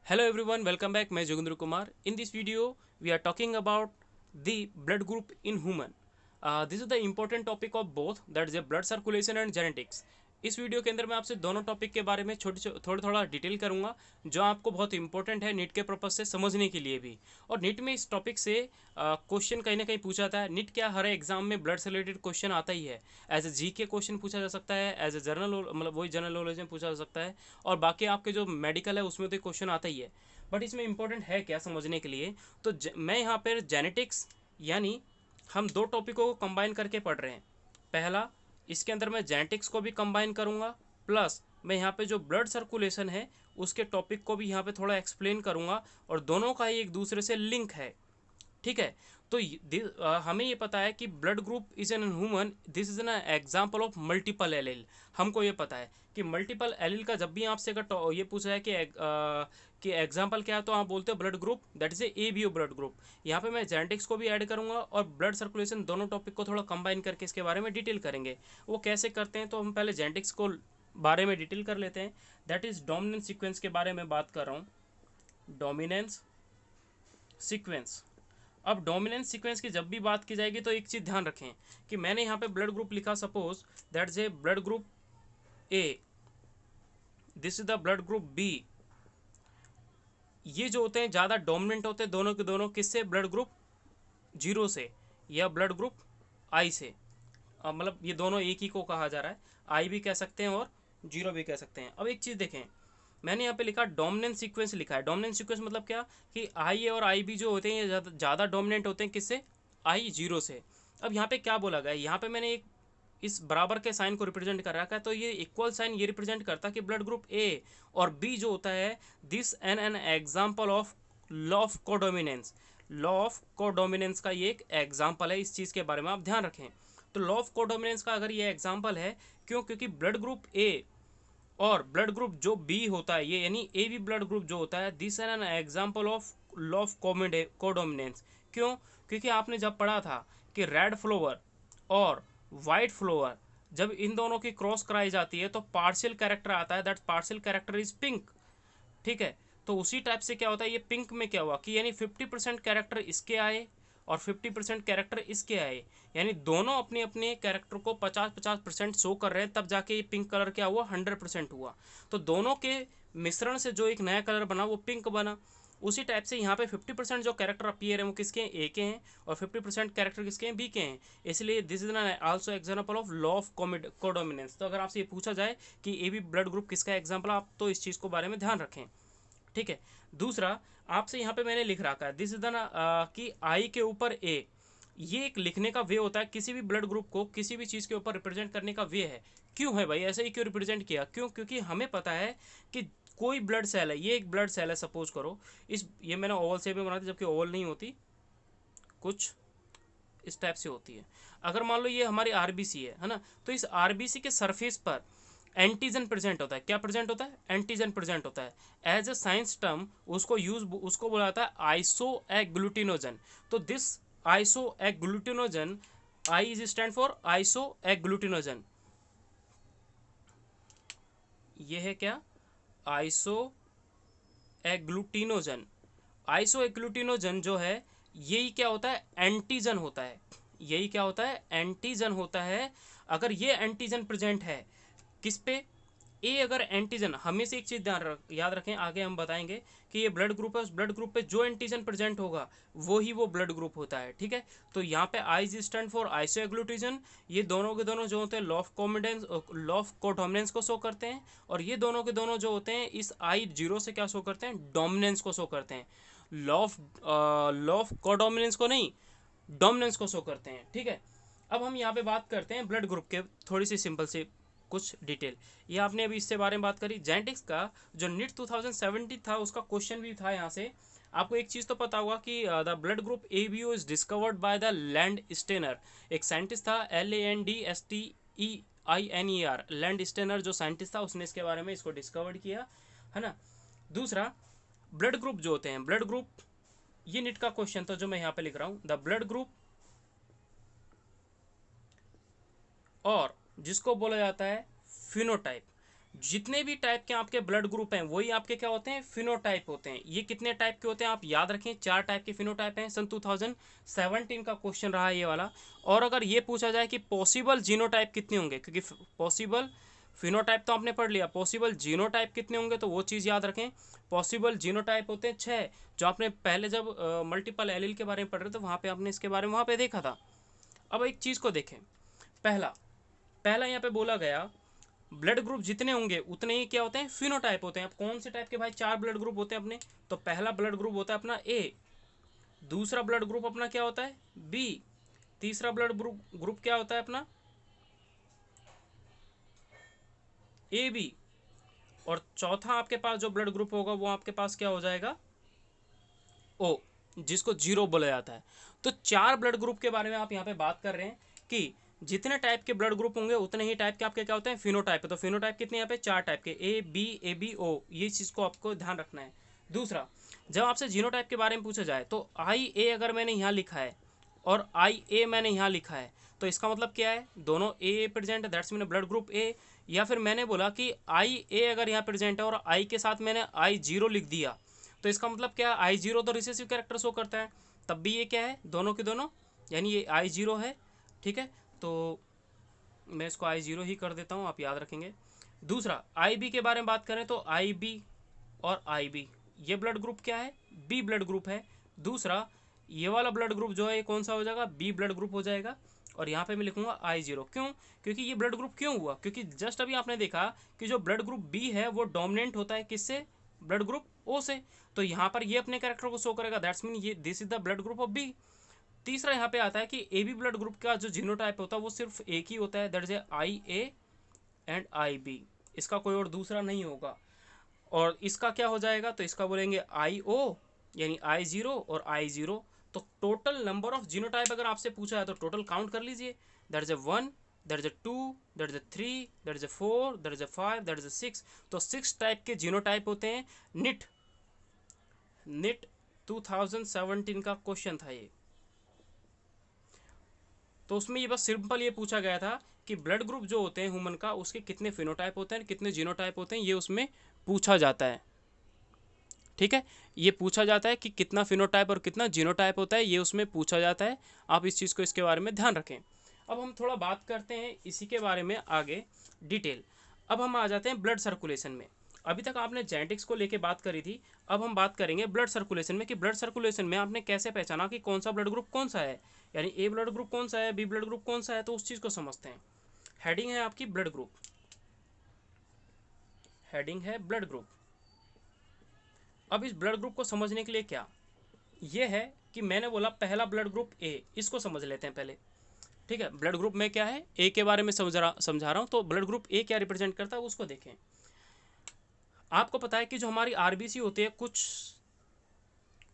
Hello everyone, welcome back. मैं Joginder Kumar. In this video, we are talking about the blood group in human. This is the important topic of both, that is the blood circulation and genetics. इस video के अंदर मैं आपसे दोनों topic के बारे में थोड़ा डिटेल करूंगा, जो आपको बहुत इंपॉर्टेंट है नीट के पर्पज से समझने के लिए भी. और नीट में इस टॉपिक से क्वेश्चन कहीं ना कहीं पूछा जाता है. नीट क्या हर एग्जाम में ब्लड से रिलेटेड क्वेश्चन आता ही है. एज ए जी के क्वेश्चन पूछा जा सकता है, एज ए जनरल मतलब वही जनरल नॉलेज में पूछा जा सकता है, और बाकी आपके जो मेडिकल है उसमें तो क्वेश्चन आता ही है. बट इसमें इंपॉर्टेंट है क्या समझने के लिए, तो मैं यहाँ पर जेनेटिक्स यानी हम दो टॉपिकों को कंबाइन करके पढ़ रहे हैं. पहला, इसके अंदर मैं जेनेटिक्स को भी कंबाइन करूँगा, प्लस मैं यहाँ पे जो ब्लड सर्कुलेशन है उसके टॉपिक को भी यहाँ पे थोड़ा एक्सप्लेन करूँगा, और दोनों का ही एक दूसरे से लिंक है. ठीक है. तो हमें ये पता है कि blood group is an human, this is an example of multiple allele. हमको ये पता है कि मल्टीपल एलिल का जब भी आपसे अगर ये पूछा है कि एग्जाम्पल क्या है, तो आप बोलते हो blood group, that is A B O blood group. यहाँ पे मैं जेनेटिक्स को भी ऐड करूँगा और ब्लड सर्कुलेशन, दोनों टॉपिक को थोड़ा कंबाइन करके इसके बारे में डिटेल करेंगे. वो कैसे करते हैं, तो हम पहले जेनेटिक्स को बारे में डिटेल कर लेते हैं. दैट इज डोमिनेंस सीक्वेंस के बारे में बात कर रहा हूँ. Dominance sequence. अब डोमिनेंस सीक्वेंस की जब भी बात की जाएगी तो एक चीज़ ध्यान रखें कि मैंने यहाँ पे ब्लड ग्रुप लिखा, suppose that is A blood group A, this is the blood group B. ये जो होते हैं ज़्यादा डोमिनेंट होते हैं दोनों के दोनों, किससे? ब्लड ग्रुप जीरो से या ब्लड ग्रुप आई से. मतलब ये दोनों एक ही को कहा जा रहा है. आई भी कह सकते हैं और जीरो भी कह सकते हैं. अब एक चीज़ देखें, मैंने यहाँ पे लिखा डोमिनेंट सीक्वेंस लिखा है. डोमिनेंट सीक्वेंस मतलब क्या कि आई और आई बी जो होते हैं ये ज़्यादा डोमिनेंट होते हैं किससे? आई जीरो से. अब यहाँ पे क्या बोला गया, यहाँ पे मैंने एक इस बराबर के साइन को रिप्रेजेंट कर रखा है, तो ये इक्वल साइन ये रिप्रेजेंट करता है कि ब्लड ग्रुप ए और बी जो होता है, this N example of law of codominance. Law of codominance का ये एक एग्जाम्पल है. इस चीज़ के बारे में आप ध्यान रखें. तो लॉ ऑफ कोडोमिनेंस का अगर ये एग्जाम्पल है, क्यों? क्योंकि ब्लड ग्रुप ए और ब्लड ग्रुप जो बी होता है, ये यानी ए बी ब्लड ग्रुप जो होता है, this N example of law of codominance. क्यों? क्योंकि आपने जब पढ़ा था कि रेड फ्लोवर और वाइट फ्लोवर जब इन दोनों की क्रॉस कराई जाती है तो पार्शियल कैरेक्टर आता है, that partial character is pink. ठीक है. तो उसी टाइप से क्या होता है, ये पिंक में क्या हुआ कि यानी 50% कैरेक्टर इसके आए और 50% कैरेक्टर इसके आए, यानी दोनों अपने अपने कैरेक्टर को 50-50% शो कर रहे हैं, तब जाके ये पिंक कलर क्या हुआ, 100% हुआ. तो दोनों के मिश्रण से जो एक नया कलर बना वो पिंक बना. उसी टाइप से यहाँ पे 50% जो कैरेक्टर अपीयर है वो किसके हैं? ए के हैं. और 50% कैरेक्टर किसके हैं? बी के हैं. इसलिए this is also example of law of codominance. तो अगर आपसे ये पूछा जाए कि ए बी ब्लड ग्रुप किसका एग्जाम्पल, आप तो इस चीज़ को बारे में ध्यान रखें. ठीक है. दूसरा, आपसे यहाँ पे मैंने लिख रखा है दिस इज द कि आई के ऊपर ए, ये एक लिखने का वे होता है. किसी भी ब्लड ग्रुप को किसी भी चीज़ के ऊपर रिप्रेजेंट करने का वे है. क्यों है भाई, ऐसे ही क्यों रिप्रेजेंट किया? क्यों? क्योंकि हमें पता है कि कोई ब्लड सेल है, ये एक ब्लड सेल है, सपोज करो इस, ये मैंने ओवल शेप में बना दी, जबकि ओवल नहीं होती, कुछ इस टाइप से होती है. अगर मान लो ये हमारी आरबीसी है ना, तो इस आरबीसी के सरफेस पर एंटीजन प्रेजेंट होता है. क्या प्रेजेंट होता है? एंटीजन प्रेजेंट होता है. एज ए साइंस टर्म उसको बोला जाता है आइसो एग्लूटिनोजन. तो this iso agglutinogen, I is stand for iso agglutinogen. ये है क्या? आइसो एग्लूटिनोजन. आइसो एग्लूटिनोजन जो है, यही क्या होता है? एंटीजन होता है. यही क्या होता है? एंटीजन होता है. अगर ये एंटीजन प्रेजेंट है किस पे? ए. अगर एंटीजन, हमें से एक चीज याद रखें, आगे हम बताएंगे कि ये ब्लड ग्रुप है, उस ब्लड ग्रुप पे जो एंटीजन प्रेजेंट होगा वो ही वो ब्लड ग्रुप होता है. ठीक है. तो यहाँ पे I is stand for isoagglutinogen. ये दोनों के दोनों जो होते हैं law of codominance, law of codominance को शो करते हैं, और ये दोनों के दोनों जो होते हैं इस आई जीरो से क्या शो करते हैं? डोमिनेंस को शो करते हैं. लॉ ऑफ कोडोमिनेंस को नहीं, डोमिनेंस को शो करते हैं. ठीक है. अब हम यहाँ पे बात करते हैं ब्लड ग्रुप के थोड़ी सी सिंपल सी कुछ डिटेल. ये आपने अभी इससे बारे में बात करी. जेनेटिक्स का जो नीट 2017 था उसका क्वेश्चन भी था यहाँ से. आपको एक चीज़ तो पता होगा कि the blood group A B O is discovered by the Landsteiner. एक साइंटिस्ट था, LANDSTEINER, लैंड स्टेनर जो साइंटिस्ट था उसने इसके बारे में इसको डिस्कवर्ड किया, है ना. दूसरा, ब्लड ग्रुप जो होते हैं, ब्लड ग्रुप, ये नीट का क्वेश्चन था जो मैं यहाँ पे लिख रहा हूँ. द ब्लड ग्रुप, और जिसको बोला जाता है फिनोटाइप. जितने भी टाइप के आपके ब्लड ग्रुप हैं वही आपके क्या होते हैं, फिनोटाइप होते हैं। ये कितने टाइप के होते हैं आप याद रखें, 4 टाइप के फिनोटाइप हैं। सन 2017 का क्वेश्चन रहा है ये वाला। और अगर ये पूछा जाए कि पॉसिबल जीनोटाइप कितने होंगे, क्योंकि पॉसिबल फिनोटाइप तो आपने पढ़ लिया, पॉसिबल जीनोटाइप कितने होंगे तो वो चीज़ याद रखें। पॉसिबल जीनोटाइप होते हैं 6, जो आपने पहले जब मल्टीपल एलील के बारे में पढ़ रहे थे वहाँ पे आपने इसके बारे में वहाँ पे देखा था। अब एक चीज़ को देखें, पहला पहला यहाँ पे बोला गया ब्लड ग्रुप जितने होंगे उतने ही क्या होते हैं, फिनोटाइप होते हैं। अब कौन से टाइप के भाई 4 ब्लड ग्रुप होते हैं अपने, तो पहला ब्लड ग्रुप होता है अपना ए, दूसरा ब्लड ग्रुप अपना क्या होता है बी, तीसरा ब्लड ग्रुप क्या होता है अपना ए बी, और चौथा आपके पास जो ब्लड ग्रुप होगा वो आपके पास क्या हो जाएगा ओ, जिसको जीरो बोला जाता है। तो 4 ब्लड ग्रुप के बारे में आप यहाँ पे बात कर रहे हैं कि जितने टाइप के ब्लड ग्रुप होंगे उतने ही टाइप के आपके क्या होते हैं, फिनोटाइप है। तो फिनोटाइप कितने यहाँ पे 4 टाइप के, ए बी ओ, ये चीज़ को आपको ध्यान रखना है। दूसरा, जब आपसे जीनोटाइप के बारे में पूछा जाए तो आई ए अगर मैंने यहाँ लिखा है और आई ए मैंने यहाँ लिखा है तो इसका मतलब क्या है, दोनों ए प्रेजेंट है, दैट्स मीन ब्लड ग्रुप ए। या फिर मैंने बोला कि आई ए अगर यहाँ प्रेजेंट है और आई के साथ मैंने आई जीरो लिख दिया तो इसका मतलब क्या है, आई जीरो तो रिसेसिव कैरेक्टर शो करता है, तब भी ये क्या है, दोनों के दोनों, यानी ये आई जीरो है। ठीक है, तो मैं इसको आई जीरो ही कर देता हूँ, आप याद रखेंगे। दूसरा, आई बी के बारे में बात करें तो आई बी और आई बी, ये ब्लड ग्रुप क्या है, बी ब्लड ग्रुप है। दूसरा, ये वाला ब्लड ग्रुप जो है ये कौन सा हो जाएगा, बी ब्लड ग्रुप हो जाएगा। और यहाँ पे मैं लिखूंगा आई जीरो, क्यों, क्योंकि ये ब्लड ग्रुप क्यों हुआ, क्योंकि जस्ट अभी आपने देखा कि जो ब्लड ग्रुप बी है वो डोमिनेंट होता है किससे, ब्लड ग्रुप ओ से। तो यहाँ पर ये अपने कैरेक्टर को शो करेगा, दैट्स मीन ये this is the blood group of B. तीसरा यहाँ पे आता है कि ए बी ब्लड ग्रुप का जो जीनोटाइप होता है वो सिर्फ एक ही होता है, that is I A and I B, इसका कोई और दूसरा नहीं होगा। और इसका क्या हो जाएगा, तो इसका बोलेंगे आई ओ, यानी आई जीरो और आई जीरो। तो टोटल नंबर ऑफ जीनोटाइप अगर आपसे पूछा है तो टोटल काउंट कर लीजिए, that is 1, that is 2, that is 3, that is 4, that is 5, that is 6। तो 6 टाइप के जीनोटाइप होते हैं। निट निट 2017 का क्वेश्चन था ये, तो उसमें ये बस सिंपल ये पूछा गया था कि ब्लड ग्रुप जो होते हैं ह्यूमन का उसके कितने फिनोटाइप होते हैं, कितने जीनोटाइप होते हैं, ये उसमें पूछा जाता है। ठीक है, ये पूछा जाता है कि कितना फिनोटाइप और कितना जीनोटाइप होता है, ये उसमें पूछा जाता है। आप इस चीज़ को, इसके बारे में ध्यान रखें। अब हम थोड़ा बात करते हैं इसी के बारे में आगे डिटेल। अब हम आ जाते हैं ब्लड सर्कुलेशन में। अभी तक आपने जेनेटिक्स को लेके बात करी थी, अब हम बात करेंगे ब्लड सर्कुलेशन में कि ब्लड सर्कुलेशन में आपने कैसे पहचाना कि कौन सा ब्लड ग्रुप कौन सा है, यानी ए ब्लड ग्रुप कौन सा है, बी ब्लड ग्रुप कौन सा है। तो उस चीज़ को समझते हैं। हेडिंग है आपकी ब्लड ग्रुप, हेडिंग है ब्लड ग्रुप। अब इस ब्लड ग्रुप को समझने के लिए क्या, ये है कि मैंने बोला पहला ब्लड ग्रुप ए, इसको समझ लेते हैं पहले। ठीक है, ब्लड ग्रुप में क्या है, ए के बारे में समझा रहा हूँ। तो ब्लड ग्रुप ए क्या रिप्रेजेंट करता है उसको देखें। आपको पता है कि जो हमारी आरबीसी होती है कुछ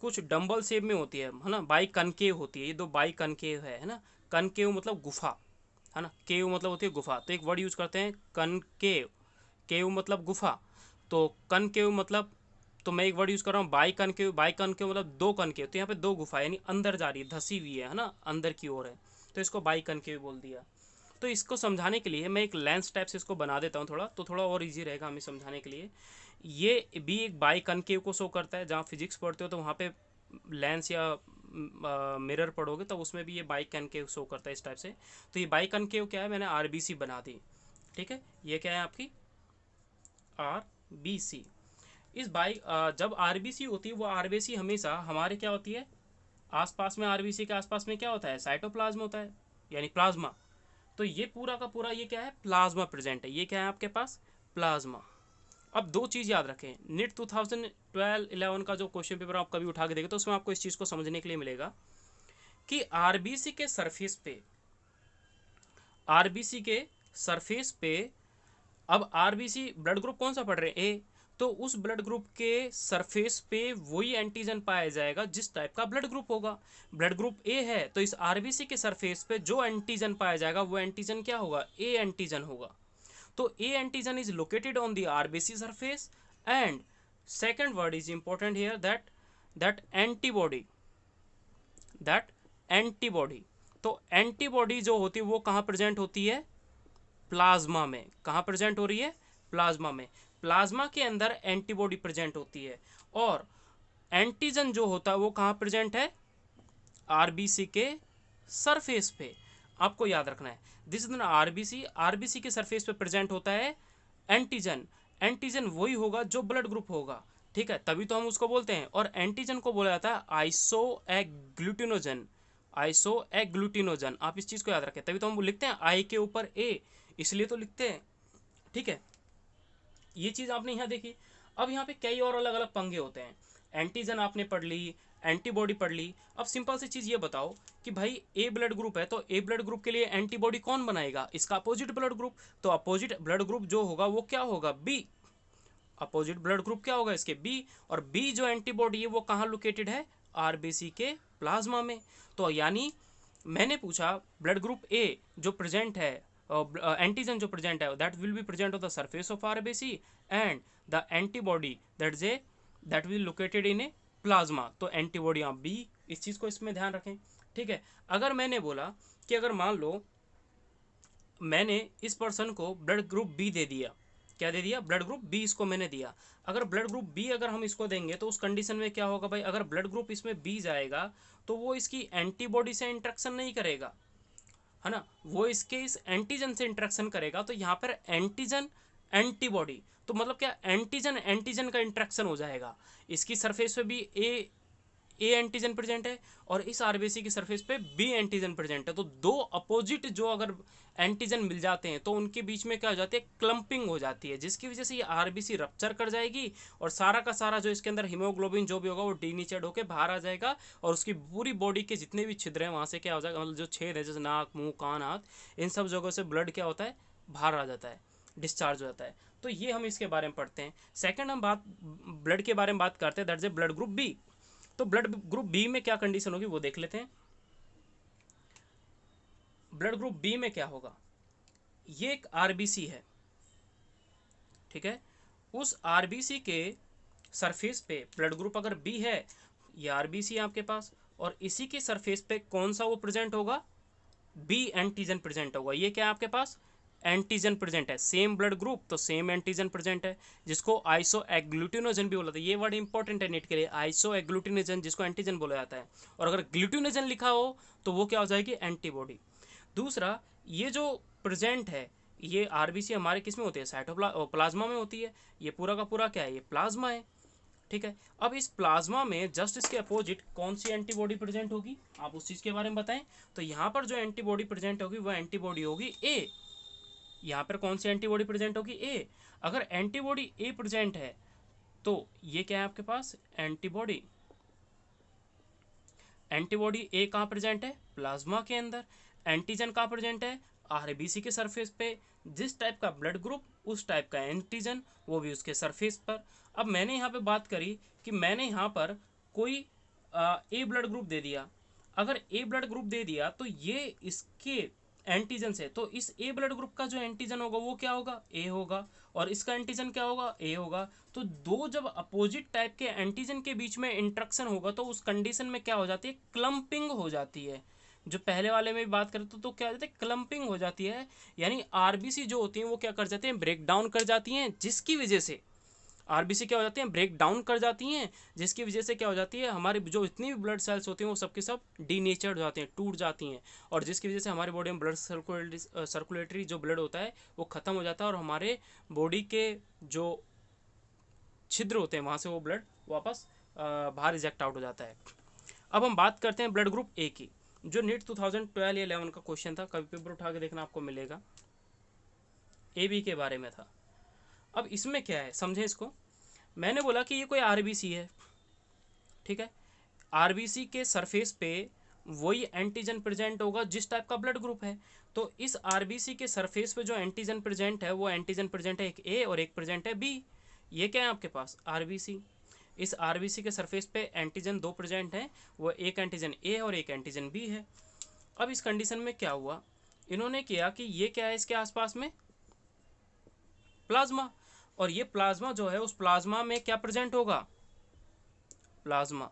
कुछ डंबल शेप में होती है ना, बाई कनकेव होती है, ये दो बाई कनकेव है ना। कनकेव मतलब गुफा है ना, केव मतलब होती है गुफा, तो एक वर्ड यूज करते हैं कनकेव, केव मतलब गुफा, तो कनकेव मतलब, तो मैं एक वर्ड यूज कर रहा हूँ बाई कनकेव, बाई कनकेव मतलब दो कनकेव, तो यहाँ पे दो गुफा यानी अंदर जा रही है, धसी हुई है ना, अंदर की ओर है, तो इसको बाई कनकेव बोल दिया। तो इसको समझाने के लिए मैं एक लेंस टाइप से इसको बना देता हूँ थोड़ा, तो थोड़ा और इजी रहेगा हमें समझाने के लिए। ये भी एक बाई कनकेव को शो करता है, जहाँ फिजिक्स पढ़ते हो तो वहाँ पे लेंस या मिरर पढ़ोगे तो उसमें भी ये बाई कनकेव शो करता है इस टाइप से। तो ये बाई कनकेव क्या है, मैंने आरबीसी बना दी। ठीक है, ये क्या है आपकी आरबीसी। इस बाई जब आरबीसी होती है वो आरबीसी हमेशा हमारे क्या होती है, आसपास में, आरबीसी के आसपास में क्या होता है, साइटोप्लाज्म होता है, यानी प्लाज्मा। तो ये पूरा का पूरा ये क्या है, प्लाज्मा प्रेजेंट है, ये क्या है आपके पास, प्लाज्मा। अब दो चीज़ याद रखें, नीट 2012-11 का जो क्वेश्चन पेपर आप कभी उठा के देखें तो उसमें आपको इस चीज़ को समझने के लिए मिलेगा कि आरबीसी के सरफेस पे, आरबीसी के सरफेस पे, अब आरबीसी ब्लड ग्रुप कौन सा पढ़ रहे हैं, ए, तो उस ब्लड ग्रुप के सरफेस पे वही एंटीजन पाया जाएगा जिस टाइप का ब्लड ग्रुप होगा। ब्लड ग्रुप ए है तो इस आरबीसी के सरफेस पे जो एंटीजन पाया जाएगा वो एंटीजन क्या होगा, ए एंटीजन होगा। तो A antigen is located on the RBC surface and second word is important here, that antibody, that antibody. तो एंटीबॉडी जो होती है वो कहाँ प्रेजेंट होती है, प्लाज्मा में। कहाँ प्रेजेंट हो रही है, प्लाज्मा में, प्लाज्मा के अंदर एंटीबॉडी प्रेजेंट होती है, और एंटीजन जो होता है वो कहाँ प्रेजेंट है, आरबीसी के सरफेस पे। आपको याद रखना है, दिस इज आरबीसी, आरबीसी के सरफेस पे प्रेजेंट होता है एंटीजन। एंटीजन वही होगा जो ब्लड ग्रुप होगा, ठीक है, तभी तो हम उसको बोलते हैं। और एंटीजन को बोला जाता है आइसो एग्लूटिनोजन, आइसो एग्लूटिनोजन। आप इस चीज को याद रखें, तभी तो हम लिखते हैं आई के ऊपर ए, इसलिए तो लिखते हैं, ठीक है। ये चीज आपने यहाँ देखी। अब यहाँ पे कई और अलग अलग पंगे होते हैं। एंटीजन आपने पढ़ ली, एंटीबॉडी पढ़ ली। अब सिंपल सी चीज ये बताओ कि भाई ए ब्लड ग्रुप है, तो ए ब्लड ग्रुप के लिए एंटीबॉडी कौन बनाएगा, इसका अपोजिट ब्लड ग्रुप। तो अपोजिट ब्लड ग्रुप जो होगा वो क्या होगा, बी। अपोजिट ब्लड ग्रुप क्या होगा इसके, बी। और बी जो एंटीबॉडी है वो कहाँ लोकेटेड है, आरबीसी के प्लाज्मा में। तो यानी मैंने पूछा ब्लड ग्रुप ए जो प्रेजेंट है, एंटीजन जो प्रेजेंट है that will be present on the surface of RBC, and the antibody that will located in A plasma. तो एंटीबॉडी आप बी, इस चीज को इसमें ध्यान रखें, ठीक है। अगर मैंने बोला कि अगर मान लो मैंने इस पर्सन को ब्लड ग्रुप बी दे दिया, क्या दे दिया, ब्लड ग्रुप बी इसको मैंने दिया। अगर ब्लड ग्रुप बी अगर हम इसको देंगे तो उस कंडीशन में क्या होगा भाई, अगर ब्लड ग्रुप इसमें बी जाएगा तो वो इसकी एंटीबॉडी से इंटरेक्शन नहीं करेगा, है ना, वो इसके इस एंटीजन से इंटरेक्शन करेगा। तो यहाँ पर एंटीजन एंटीबॉडी, तो मतलब क्या, एंटीजन एंटीजन का इंटरेक्शन हो जाएगा। इसकी सरफेस पे भी ए एंटीजन प्रेजेंट है और इस आरबीसी की सरफेस पे बी एंटीजन प्रेजेंट है। तो दो अपोजिट जो अगर एंटीजन मिल जाते हैं तो उनके बीच में क्या हो जाती है, क्लम्पिंग हो जाती है, जिसकी वजह से ये आरबीसी रप्चर कर जाएगी और सारा का सारा जो इसके अंदर हीमोग्लोबिन जो भी होगा वो डीनेचर्ड होकर बाहर आ जाएगा, और उसकी पूरी बॉडी के जितने भी छिद्र हैं वहाँ से क्या हो जाएगा, मतलब जो छेद है जैसे नाक, मुंह, कान, हाथ, इन सब जगहों से ब्लड क्या होता है, बाहर आ जाता है, डिस्चार्ज हो जाता है। तो ये हम इसके बारे में पढ़ते हैं। सेकंड हम बात ब्लड के बारे में बात करते हैं, that's A blood group B. तो ब्लड ग्रुप बी में क्या कंडीशन होगी वो देख लेते हैं। ब्लड ग्रुप बी में क्या होगा, ये एक आरबीसी है, ठीक है। उस आरबीसी के सरफेस पे ब्लड ग्रुप अगर बी है, ये आरबीसी है आपके पास, और इसी के सरफेस पे कौन सा वो प्रेजेंट होगा, बी एंटीजन प्रेजेंट होगा। ये क्या है आपके पास, एंटीजन प्रेजेंट है, सेम ब्लड ग्रुप तो सेम एंटीजन प्रेजेंट है, जिसको आइसो एग्लूटिनोजन भी बोला था। ये वर्ड इंपॉर्टेंट है नेट के लिए, आइसो एग्लूटिनोजन, जिसको एंटीजन बोला जाता है। और अगर ग्लूटिनोजन लिखा हो तो वो क्या हो जाएगी, एंटीबॉडी। दूसरा, ये जो प्रेजेंट है, ये आरबीसी हमारे किस में होती है, साइटोप्लाज्मा में होती है। ये पूरा का पूरा क्या है, ये प्लाज्मा है, ठीक है। अब इस प्लाज्मा में जस्ट इसके अपोजिट कौन सी एंटीबॉडी प्रेजेंट होगी, आप उस चीज के बारे में बताएं। तो यहाँ पर जो एंटीबॉडी प्रेजेंट होगी वह एंटीबॉडी होगी ए। यहाँ पर कौन सी एंटीबॉडी प्रेजेंट होगी, ए। अगर एंटीबॉडी ए प्रेजेंट है तो ये क्या है आपके पास, एंटीबॉडी। एंटीबॉडी ए कहाँ प्रेजेंट है, प्लाज्मा के अंदर। एंटीजन कहाँ प्रेजेंट है, आरबीसी के सरफेस पे। जिस टाइप का ब्लड ग्रुप उस टाइप का एंटीजन, वो भी उसके सरफेस पर। अब मैंने यहाँ पे बात करी कि मैंने यहाँ पर कोई ए ब्लड ग्रुप दे दिया। अगर ए ब्लड ग्रुप दे दिया तो ये इसके एंटीजन से, तो इस ए ब्लड ग्रुप का जो एंटीजन होगा वो क्या होगा, ए होगा, और इसका एंटीजन क्या होगा, ए होगा। तो दो जब अपोजिट टाइप के एंटीजन के बीच में इंट्रैक्शन होगा तो उस कंडीशन में क्या हो जाती है, क्लम्पिंग हो जाती है। जो पहले वाले में भी बात करते तो क्या हो जाता है, क्लम्पिंग हो जाती है। यानी आरबीसी जो होती हैं वो क्या कर जाती हैं, ब्रेक डाउन कर जाती हैं, जिसकी वजह से आरबीसी क्या हो जाती हैं, ब्रेक डाउन कर जाती हैं, जिसकी वजह से क्या हो जाती है, हमारे जो इतनी भी ब्लड सेल्स होती हैं वो सबके सब डीनेचर्ड हो जाते हैं, टूट जाती हैं, और जिसकी वजह से हमारे बॉडी में ब्लड सर्कुलेटरी जो ब्लड होता है वो ख़त्म हो जाता है, और हमारे बॉडी के जो छिद्र होते हैं वहाँ से वो ब्लड वापस बाहर रिजेक्ट आउट हो जाता है। अब हम बात करते हैं ब्लड ग्रुप ए की, जो नीट 2012 या 11 का क्वेश्चन था, कभी पेपर उठा के देखना आपको मिलेगा, ए बी के बारे में था। अब इसमें क्या है, समझे इसको। मैंने बोला कि ये कोई आरबीसी है, ठीक है। आरबीसी के सरफेस पे वही एंटीजन प्रेजेंट होगा जिस टाइप का ब्लड ग्रुप है। तो इस आरबीसी के सरफेस पे जो एंटीजन प्रेजेंट है वो एंटीजन प्रेजेंट है एक ए और एक प्रेजेंट है बी। ये क्या है आपके पास, आरबीसी। इस आरबीसी के सरफेस पे एंटीजन दो प्रेजेंट हैं, वो एक एंटीजन ए और एक एंटीजन बी है। अब इस कंडीशन में क्या हुआ, इन्होंने किया कि ये क्या है, इसके आसपास में प्लाज्मा, और ये प्लाज्मा जो है उस प्लाज्मा में क्या प्रेजेंट होगा, प्लाज्मा,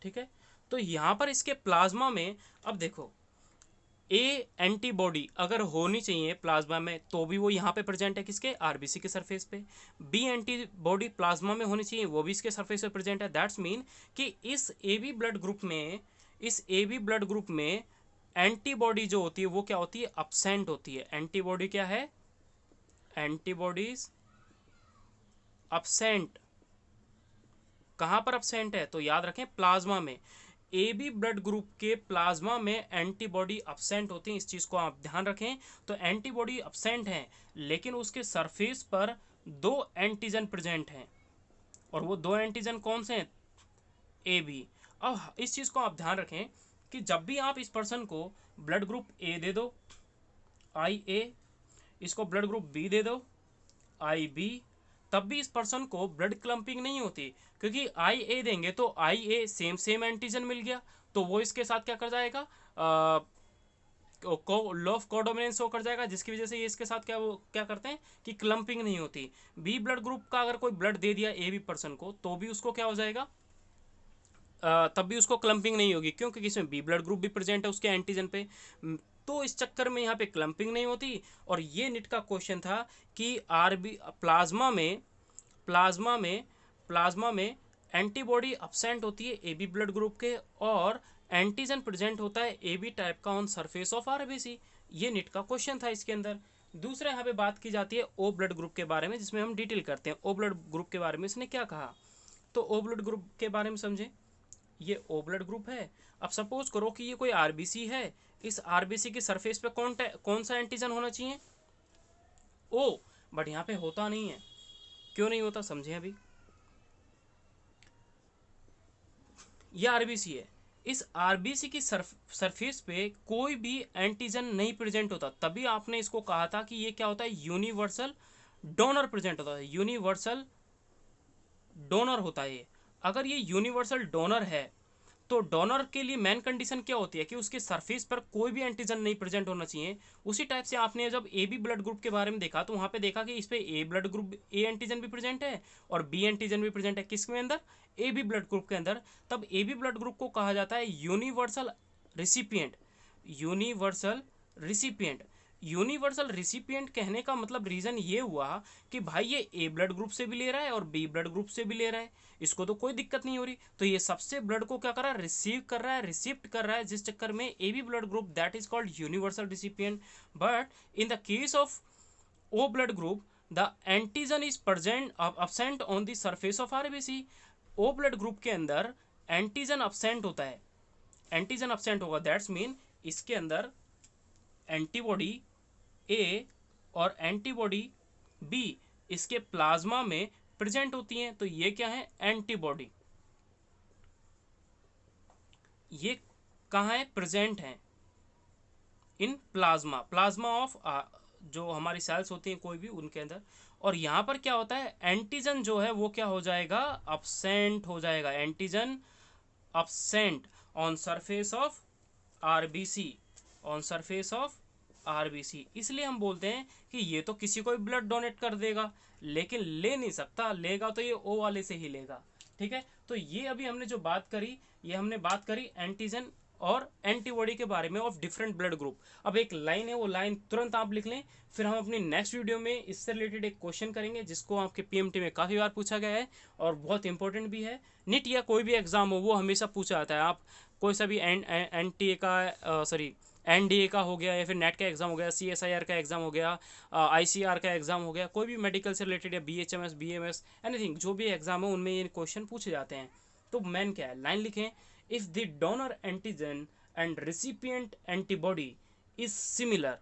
ठीक है। तो यहां पर इसके प्लाज्मा में, अब देखो एंटीबॉडी अगर होनी चाहिए प्लाज्मा में तो भी वो यहाँ पे प्रेजेंट है, किसके, आरबीसी के सरफेस पे। बी एंटीबॉडी प्लाज्मा में होनी चाहिए, वो भी इसके सरफेस पे प्रेजेंट है। दैट्स मीन कि इस ए बी ब्लड ग्रुप में एंटीबॉडी जो होती है वो क्या होती है, अब्सेंट होती है। एंटीबॉडी क्या है, एंटीबॉडीज अब्सेंट। कहाँ पर अब्सेंट है, तो याद रखें प्लाज्मा में। ए बी ब्लड ग्रुप के प्लाज्मा में एंटीबॉडी अब्सेंट होती हैं, इस चीज़ को आप ध्यान रखें। तो एंटीबॉडी अब्सेंट हैं, लेकिन उसके सरफेस पर दो एंटीजन प्रेजेंट हैं, और वो दो एंटीजन कौन से हैं, ए बी। अब इस चीज़ को आप ध्यान रखें कि जब भी आप इस पर्सन को ब्लड ग्रुप ए दे दो, आई ए, इसको ब्लड ग्रुप बी दे दो, आई बी, तब भी इस पर्सन को ब्लड क्लम्पिंग नहीं होती, क्योंकि आई ए देंगे तो आई ए सेम एंटीजन मिल गया, तो वो इसके साथ क्या कर जाएगा, लॉ ऑफ कोडोमिनेंस कर जाएगा, जिसकी वजह से ये इसके साथ क्या करते हैं कि क्लम्पिंग नहीं होती। बी ब्लड ग्रुप का अगर कोई ब्लड दे दिया ए बी पर्सन को, तो भी उसको क्या हो जाएगा, तब भी उसको क्लम्पिंग नहीं होगी, क्यों, क्योंकि इसमें बी ब्लड ग्रुप भी प्रेजेंट है उसके एंटीजन पे। तो इस चक्कर में यहाँ पे क्लम्पिंग नहीं होती। और ये निट का क्वेश्चन था कि आरबी प्लाज्मा में एंटीबॉडी अब्सेंट होती है ए बी ब्लड ग्रुप के, और एंटीजन प्रेजेंट होता है ए बी टाइप का ऑन सरफेस ऑफ आरबीसी। ये निट का क्वेश्चन था इसके अंदर। दूसरा यहाँ पे बात की जाती है ओ ब्लड ग्रुप के बारे में, जिसमें हम डिटेल करते हैं ओ ब्लड ग्रुप के बारे में इसने क्या कहा। तो ओ ब्लड ग्रुप के बारे में समझें, ये ओ ब्लड ग्रुप है। अब सपोज करो कि ये कोई आरबीसी है, इस आरबीसी की सरफेस पे कौन सा एंटीजन होना चाहिए, ओ, बट यहाँ पे होता नहीं है। क्यों नहीं होता, समझें अभी। ये आरबीसी है, इस आरबीसी की सरफेस पे कोई भी एंटीजन नहीं प्रेजेंट होता, तभी आपने इसको कहा था कि ये क्या होता है, यूनिवर्सल डोनर प्रेजेंट होता है, यूनिवर्सल डोनर होता है ये। अगर ये यूनिवर्सल डोनर है, तो डोनर के लिए मेन कंडीशन क्या होती है कि उसके सरफेस पर कोई भी एंटीजन नहीं प्रेजेंट होना चाहिए। उसी टाइप से आपने जब ए बी ब्लड ग्रुप के बारे में देखा, तो वहां पे देखा कि इस पे ए ब्लड ग्रुप ए एंटीजन भी प्रेजेंट है और बी एंटीजन भी प्रेजेंट है, किसके अंदर, ए बी ब्लड ग्रुप के अंदर। तब ए बी ब्लड ग्रुप को कहा जाता है universal recipient. Universal recipient universal recipient कहने का मतलब रीजन ये हुआ कि भाई ये ए ब्लड ग्रुप से भी ले रहा है और बी ब्लड ग्रुप से भी ले रहा है, इसको तो कोई दिक्कत नहीं हो रही, तो ये सबसे ब्लड को क्या कर रहा है, रिसीव कर रहा है, रिसिप्ट कर रहा है, जिस चक्कर में A B blood group that is called universal recipient. But in the case of O blood group the antigen is present absent on the surface of RBC. O blood group के अंदर antigen absent होता है, antigen absent होगा, that's mean इसके अंदर antibody A और antibody B इसके plasma में प्रेजेंट होती हैं। तो ये क्या है, एंटीबॉडी, ये कहाँ है, प्रेजेंट है इन प्लाज्मा ऑफ जो हमारी सेल्स होती हैं कोई भी, उनके अंदर। और यहाँ पर क्या होता है, एंटीजन जो है वो क्या हो जाएगा, अब्सेंट हो जाएगा, antigen absent on surface of RBC, on surface of RBC. इसलिए हम बोलते हैं कि ये तो किसी को भी ब्लड डोनेट कर देगा, लेकिन ले नहीं सकता, लेगा तो ये ओ वाले से ही लेगा। ठीक है, तो ये अभी हमने जो बात करी, ये हमने बात करी एंटीजन और एंटीबॉडी के बारे में ऑफ डिफरेंट ब्लड ग्रुप। अब एक लाइन है, वो लाइन तुरंत आप लिख लें, फिर हम अपनी नेक्स्ट वीडियो में इससे रिलेटेड एक क्वेश्चन करेंगे जिसको आपके पीएमटी में काफ़ी बार पूछा गया है और बहुत इंपॉर्टेंट भी है। निट या कोई भी एग्जाम हो वो हमेशा पूछा जाता है। आप कोई सा भी एनटीए का सॉरी एनडीए का हो गया, या फिर नेट का एग्जाम हो गया, सीएसआईआर का एग्जाम हो गया, आईसीआर का एग्जाम हो गया, कोई भी मेडिकल से रिलेटेड या बीएचएमएस बीएमएस एनीथिंग जो भी एग्जाम है उनमें ये क्वेश्चन पूछे जाते हैं। तो मेन क्या है, लाइन लिखें, if the donor antigen and recipient antibody is similar.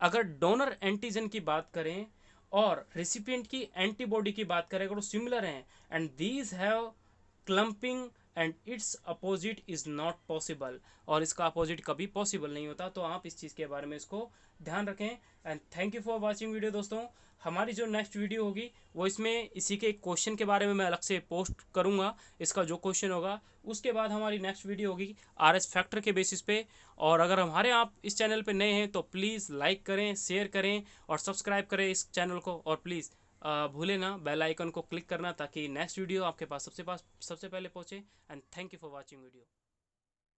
अगर डोनर एंटीजन की बात करें और रिसिपिएंट की एंटीबॉडी की बात करें, अगर वो सिमिलर हैं and these have clumping and it's opposite is not possible, और इसका अपोजिट कभी पॉसिबल नहीं होता। तो आप इस चीज़ के बारे में इसको ध्यान रखें। And thank you for watching video. दोस्तों, हमारी जो नेक्स्ट वीडियो होगी वो इसमें इसी के क्वेश्चन के बारे में मैं अलग से पोस्ट करूंगा, इसका जो क्वेश्चन होगा। उसके बाद हमारी नेक्स्ट वीडियो होगी आरएस फैक्टर के बेसिस पे। और अगर हमारे आप इस चैनल पे नए हैं तो प्लीज़ लाइक करें, शेयर करें और सब्सक्राइब करें इस चैनल को, और प्लीज़ भूले ना बेल आइकन को क्लिक करना, ताकि नेक्स्ट वीडियो आपके पास सबसे पहले पहुंचे। And thank you for watching video.